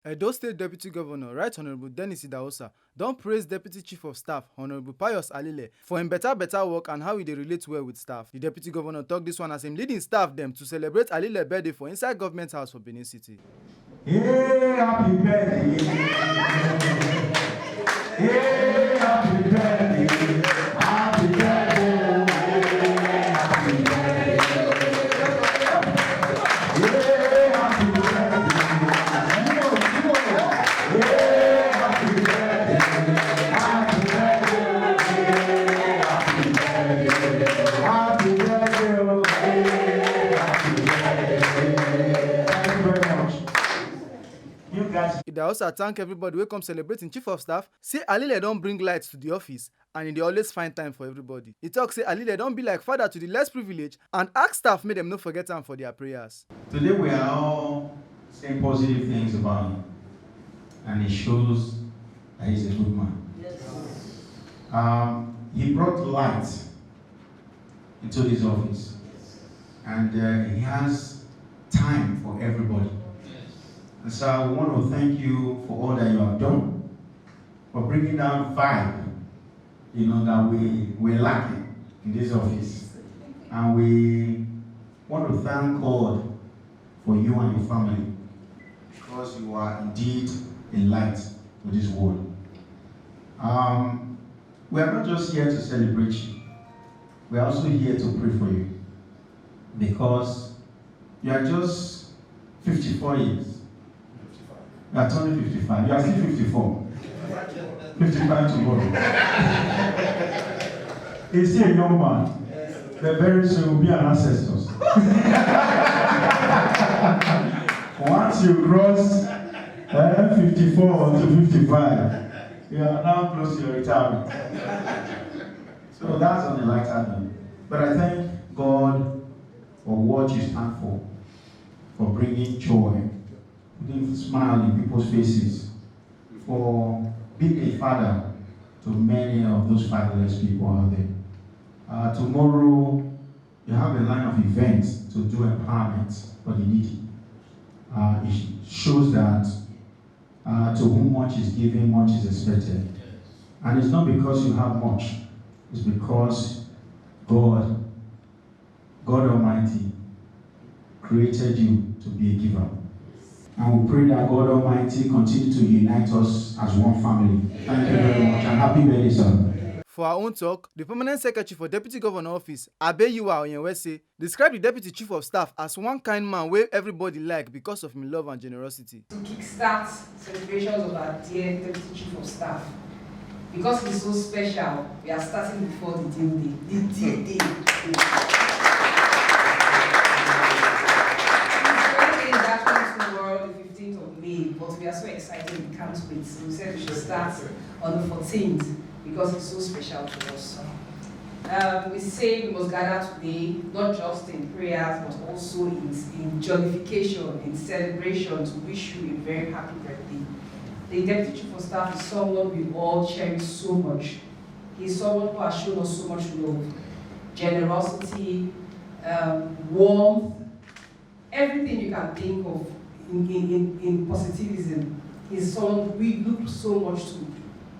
Edo State Deputy Governor, Right Honorable Dennis Idahosa, don praise Deputy Chief of Staff, Honorable Pius Alile, for im better work and how he dey relate well with staff. The Deputy Governor tok dis one as im leading staff dem to celebrate Alile birthday for inside Government House for Benin City. Hey, happy birthday! Hey, happy birthday! Happy birthday! Happy birthday! Hey, happy birthday! Idahosa thank everybody wey come celebrate im Chief of Staff, say Alile don bring light to the office and e dey always find time for everybody. E tok say Alile don be like father to the less privileged and ask staff make dem no forget am for their prayers. Today we are all saying positive things about him, and it shows that he's a good man. Yes. He brought light into this office, and he has time for everybody. And so I want to thank you for all that you have done, for bringing that vibe, that we're lacking in this office. And we want to thank God for you and your family, because you are indeed a light to this world. We are not just here to celebrate you. We are also here to pray for you, because you are just 54 years. You are turning 55. You are still 54. 55 tomorrow. He's still a young man. But very soon will be an ancestor. Once you cross 54 to 55, you are now close to your retirement. So that's on the lighter note. But I thank God for what you stand for bringing joy, putting a smile in people's faces, for being a father to many of those fatherless people out there. Tomorrow, you have a line of events to do empowerment for the needy. It shows that to whom much is given, much is expected. And it's not because you have much, it's because God Almighty created you to be a giver. And we pray that God Almighty continue to unite us as one family. Thank you very much, and happy birthday, sir. For our own talk, the Permanent Secretary for Deputy Governor Office, Abeyiwa Oyenwese, described the Deputy Chief of Staff as one kind man wey everybody like because of his love and generosity. To kickstart celebrations of our dear Deputy Chief of Staff, because he's so special, we are starting before the deal day. The deal day. But we are so excited, we can't wait. So we said we should start on the 14th because it's so special to us. We say we must gather today, not just in prayers, but also in jollification, in celebration, to wish you a very happy birthday. The Deputy Chief of Staff is someone we all cherish so much. He's someone who has shown us so much love, generosity, warmth, everything you can think of. In positivism, is someone we look so much to,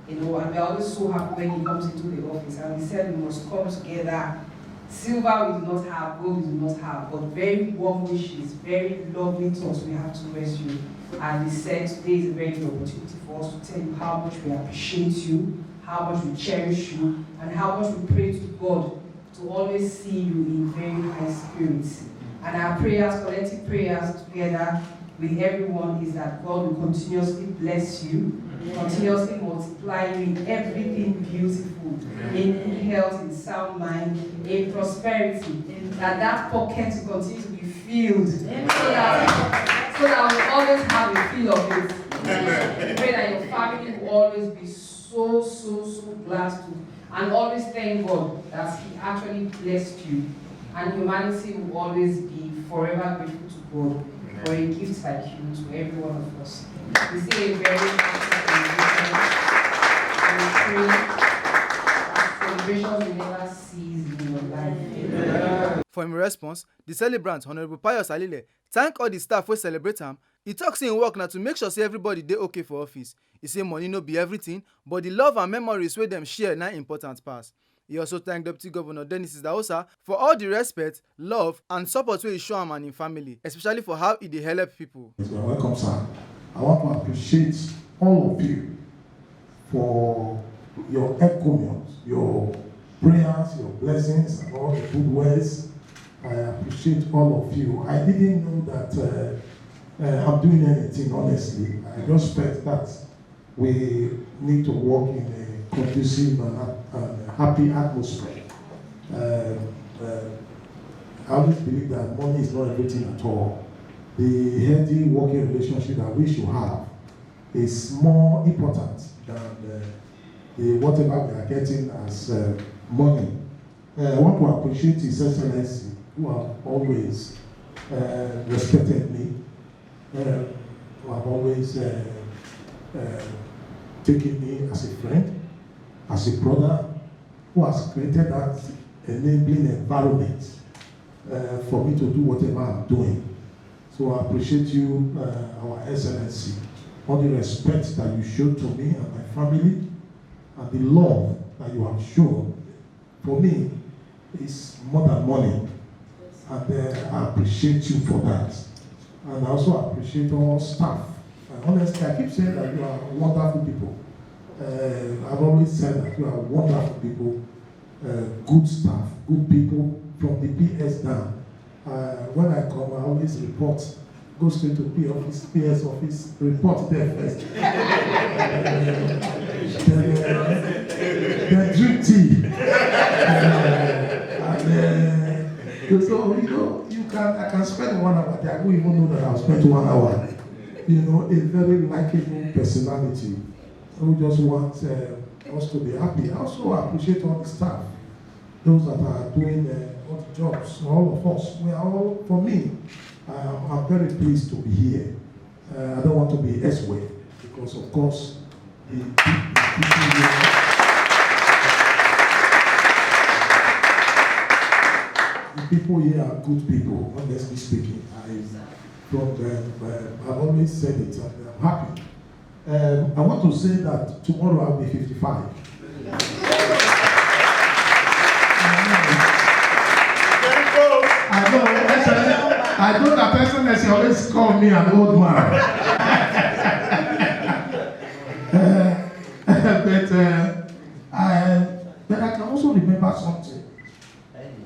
and we're always so happy when he comes into the office. And we said we must come together. Silver we do not have, gold we do not have, but very warm wishes, very lovely thoughts we have towards you. And we said today is a very good opportunity for us to tell you how much we appreciate you, how much we cherish you, and how much we pray to God to always see you in very high spirits. And our prayers, collective prayers together with everyone, is that God will continuously bless you, continuously multiply you in everything beautiful, in health, in sound mind, in prosperity, that pocket will continue to be filled, so that we always have a feel of it. We pray that your family will always be so glad to, and always thank God that He actually blessed you, and humanity will always be forever grateful to God for a gift like you to every one of us. We say a very happy celebration, and we pray that celebrations will never cease in your life. Amen. For him response, the celebrant, Honorable Pius Alile, thank all the staff wey celebrate am, He tok say im work na to make sure say everybody dey okay for office. He say money no be everything, but the love and memories wey dem share na important pass. He also thank Deputy Governor Dennis Idahosa for all the respect, love and support wey he show am and im family, especially for how he dey help people. You're welcome, sir. I want to appreciate all of you for your encomiums, your prayers, your blessings, and all the good words. I appreciate all of you. I didn't know that I'm doing anything, honestly. I just felt that we need to work in a conducive and happy atmosphere. I always believe that money is not everything at all. The healthy working relationship that we should have is more important than the whatever we are getting as money. I want to appreciate His Excellency, who have always respected me, who have always taken me as a friend, as a brother, who has created that enabling environment for me to do whatever I'm doing. So I appreciate you, Our Excellency, all the respect that you showed to me and my family, and the love that you have shown. For me, is more than money. And I appreciate you for that. And I also appreciate all staff. Honestly, I keep saying that you are wonderful people. I've always said that you are wonderful people, good staff, good people from the PS down. When I come, I always report, go straight to PS office, report there first. Then drink tea. So, I can spend 1 hour there. I don't even know that I'll spend 1 hour. A very likable personality who just wants us to be happy. I also appreciate all the staff, those that are doing all the jobs, all of us. We are all, for me, I'm very pleased to be here. I don't want to be elsewhere because, of course, the people here are good people, honestly speaking. I've always said it, and I'm happy. I want to say that tomorrow I'll be 55. I know that person that she always call me an old man. But I can also remember something,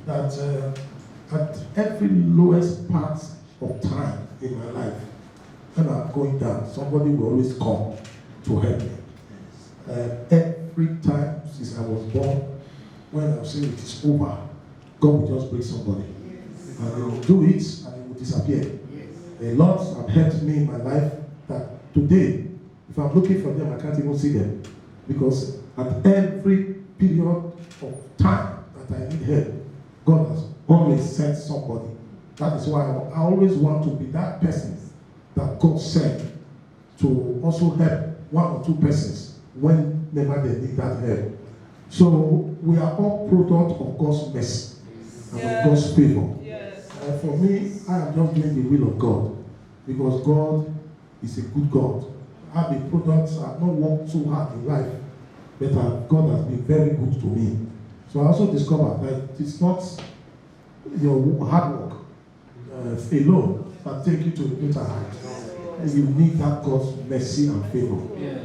that at every lowest part of time in my life, when I'm going down, somebody will always come to help me. Every time since I was born, when I'm saying it is over, God will just bring somebody. And he will do it, and he will disappear. A lot have helped me in my life that today, if I'm looking for them, I can't even see them. Because at every period of time that I need help, God has always sent somebody. That is why I always want to be that person that God sent to also help 1 or 2 persons whenever they need that help. So we are all product of God's mercy and of God's favor. For me, I am just doing the will of God because God is a good God. I've been product, I've not worked so hard in life, but God has been very good to me. So I also discovered that it's not your hard work alone that take you to a greater height. You need that God's mercy and favor.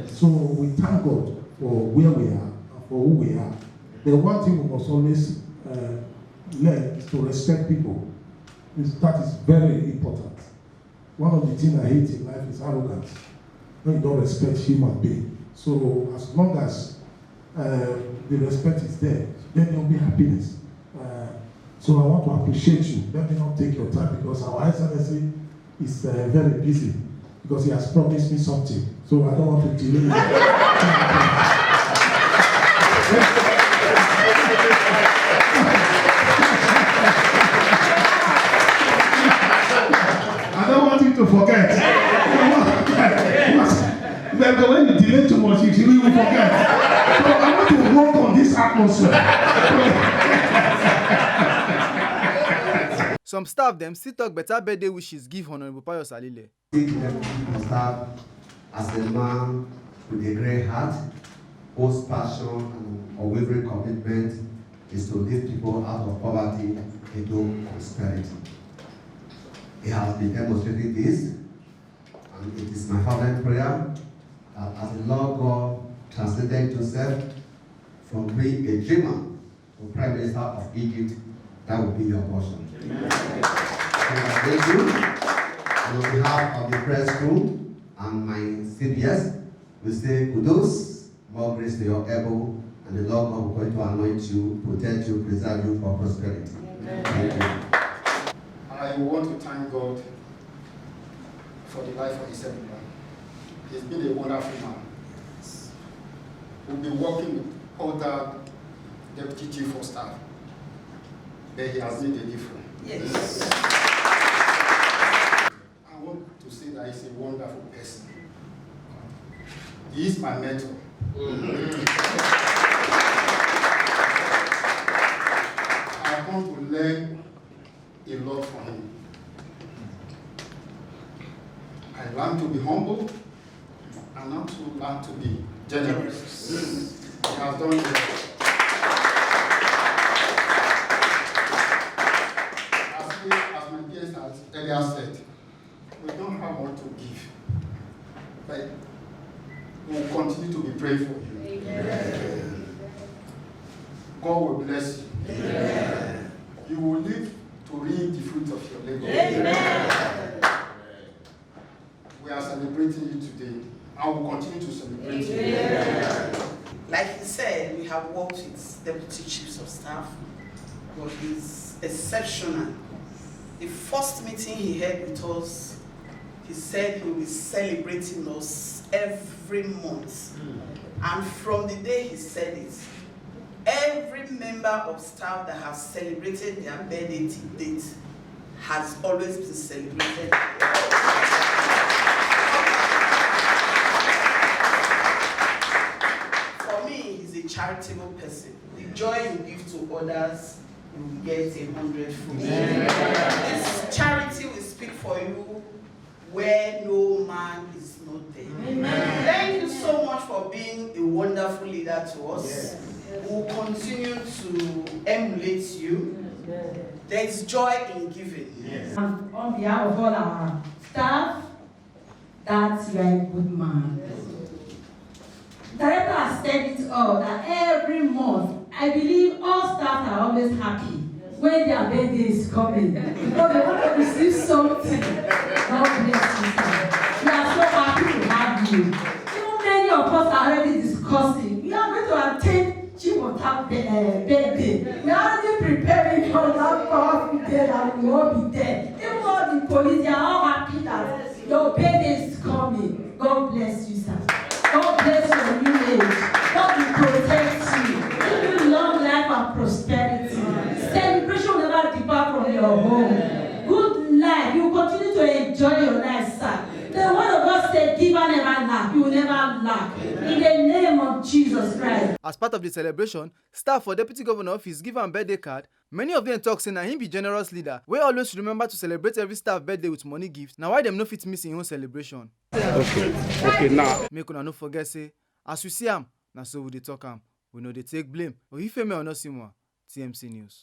So we thank God for where we are and for who we are. The one thing we must always learn is to respect people. That is very important. One of the things I hate in life is arrogance. When you don't respect human beings. So as long as the respect is there, then there will be happiness. So I want to appreciate you. Let me not take your time because our Excellency is very busy because he has promised me something. So I don't want to delay. I don't want you to forget. But when you delay too much, you will forget. So I want to work on this atmosphere. Some staff them still talk better birthday wishes give Honorable Pius Alile. See the Deputy Chief of Staff as a man with a great heart, whose passion and unwavering commitment is to lift people out of poverty into prosperity. He has been demonstrating this, and it is my fervent prayer that as the Lord God translated Joseph from being a dreamer to Prime Minister of Egypt, that will be your portion. Thank you. And on behalf of the press crew and my CBS, we say kudos, more grace to your elbow, and the Lord God will going to anoint you, protect you, preserve you for prosperity. Thank you. I want to thank God for the life of his celebrant. He's been a wonderful man. We'll be working with other Deputy Chief of Staff, but he has made a difference. Yes. I want to say that he's a wonderful person. He is my mentor. I want to learn a lot from him. I learned to be humble and not to learn to be generous. He has done it. As my guest has earlier said, we don't have what to give, but we will continue to be praying for you. Amen. God will bless you. Amen. You will live to reap the fruit of your labor. Amen. We are celebrating you today. I will continue to celebrate you. Amen. Like he said, we have worked with Deputy Chiefs of Staff, but he's exceptional. The first meeting he had with us, he said he will be celebrating us every month. And from the day he said it, every member of staff that has celebrated their birthday to date has always been celebrated. For me, he's a charitable person. The joy you give to others, you will get 100-fold. This charity will speak for you where no man is not there. Amen. Thank you so much for being a wonderful leader to us. Yes. We'll continue to emulate you. Yes. There is joy in giving. Yes. On behalf of all our staff, that you are a good man. Yes. Director has said it all, that every month, I believe all staff are always happy when their birthday is coming, because they want to receive something. God bless you, sir. We are so happy to have you. Even many of us are already discussing. We are going to attend Chief of Staff birthday. We are already preparing for that powerful day that we will all be there. Even all the police, they are all happy that your birthday is coming. God bless you, sir. God bless your new age. God will protect you. Give you long life and prosperity. Celebration will never depart from your home. Good life. You will continue to enjoy your life, sir. The word of God said, "Giver never lack." You will never lack. In the name of Jesus Christ. As part of the celebration, staff for Deputy Governor Office give am birthday card. Many of them talk say na him be generous leader wey always remember to celebrate every staff birthday with money gift. Na why dem no fit miss im own celebration. Okay, now. Make una no forget say, as we see am, na so we dey talk am. We no dey take blame. Oyifeme Onosimo, TMC News.